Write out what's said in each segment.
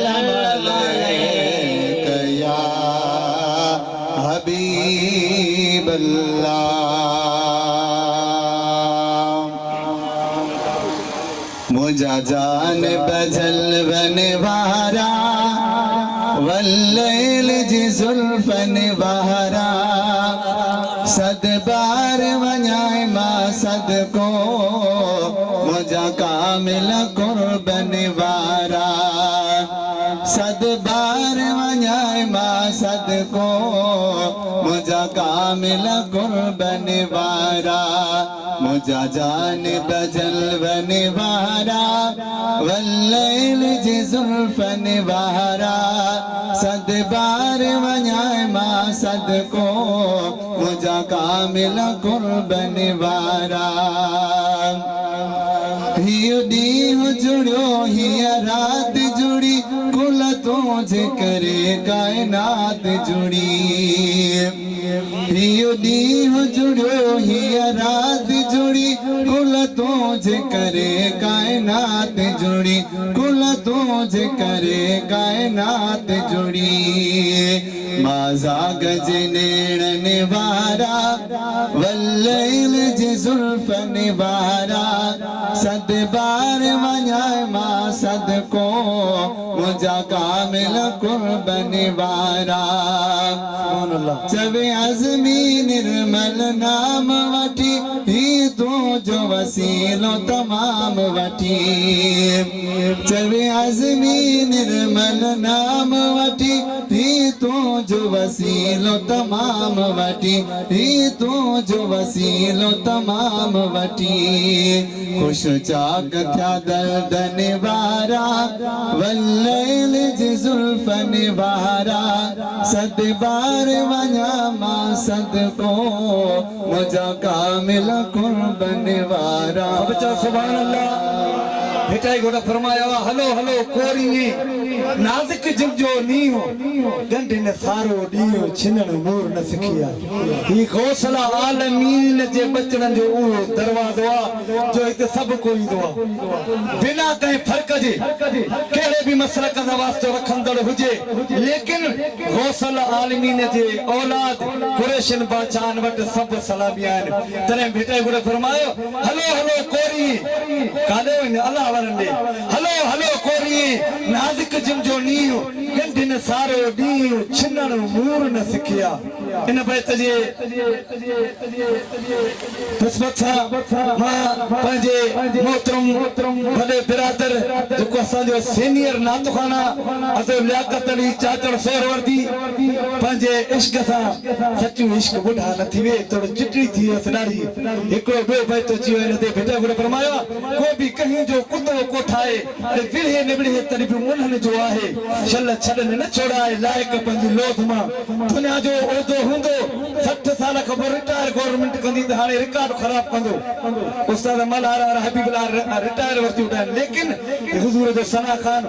अलैक या हबीब अल्लाह। मुझा जान बजल बनवारा वल्लैल जी जुल्फन बहरा सद बार वञाए मां सदको मुझा कामिल कुर्बन वारा सद बार वञाए मां सदको मुझा कामिल कुर्बन वारा मुझा जान बजल वन वारा वल्लैल जी जुल्फन बहरा सद बार वञाए मां सदको मुझा कामिल कुर्बन वारा। हियो ॾींहुं जुड़ियो हीअ रात जुड़ी कुल तुझे करे कायनात जुड़ी हियो ॾींहुं जुड़ियो हीअ रात जुड़ी कुल तुझे करे कायनात जुड़ी कुल तुझे करे कायनात जुड़ी माज़ा गज नेड़न वारा वल्लैल जी जुल्फन वारा सद बार वञाए मां सदको मुझा कामिल कुर्बन वारा चवे अज़मी निर्मल नाम वठी ही तू जो वसीलो तमाम वठी चवे अज़मी निर्मल नाम वठी ही तू जो वसीलो तमाम वठी ही तू जो वसीलो तमाम वठी खुश चाक थया दर्दन वारा वल्लैल जी जुल्फन वारा सद बार वञा मां सदको मुझा कामिल कुर्बन वारा। सुभान अल्लाह। बेटा घोड़ा फरमाया हलो हलो कोरी नाज़िक जिम जो नीहो गंढ न सारो ॾींहुं छिनण मोर न सिखिया ही गौसला आलमीन जे बचण जो उहो दरवाज़ो आहे जो हिते सभु को ईंदो आहे बिना कंहिं फ़र्क़ जे कहिड़े बि मसलक सां वास्तो रखंदड़ हुजे लेकिन गौसल आलमीन जे औलाद कुरैशन बादशाहनि वटि सभु सलामी आहिनि तॾहिं बेटा घोड़ा फरमायो हलो हलो कोरी काॾे वञे अलाह वारनि ॾे हलो हलो कोरी नाज़िक जिम जो नीहो गंढ न सारो ॾींहुं छिनण मूर न सिखिया इन बैत जे निस्बत सां मां पंहिंजे मोहतरम वॾे बिरादर जेको असांजो सीनियर नातखाना अज़ो लियाकत अली चाचड़ सोहरवर्दी पंहिंजे इश्क सां सचो इश्क बुढ़ा न थी वे थोरो चिटड़ी थी वियसि ॾाढी हिकिड़ो ॿियो बैत अची वियो हिन ते भेटा घुर फरमायो को बि कहीं जो कुतो को ठाहे विढ़े निबिड़े तॾहिं बि उन्हनि जो आहे छल छॾनि न छोड़ाए लाइक़ पंहिंजी लोथ मां दुनिया जो उहिदो हूंदो 60 साल खबर रिटायर गवर्नमेंट कंदी त हाणे रिकॉर्ड खराब कंदो उस्ताद मल्हारा हबीबुल्लाह रिटायर वरती उठा लेकिन हुजूर जो सना खान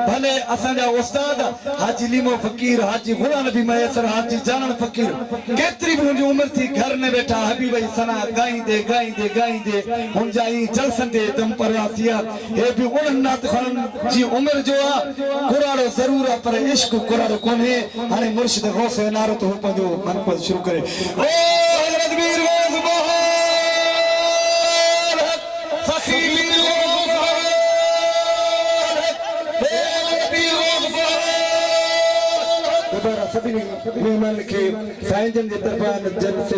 भले असांजा उस्ताद हाजी लीमो फकीर हाजी गुलाम नबी मैसर हाजी जानन फकीर केतरी भी उनकी उम्र थी घर में बैठा हबीब सना गाईंदे गाईंदे गाईंदे हुन जाई जलसन ते दम परवा थिया हे भी उन नात खान जी उम्र जो आ कुराड़ो जरूर है पर इश्क कुराड़ो कोने हाने मुर्शिद गौस नारो तो पंजो मन को शुरू करे ओ हजरत वीर गौस मोहन सखी वीर गौस दोबारा सभी मेहमान के साईं जन जे तरफां जन से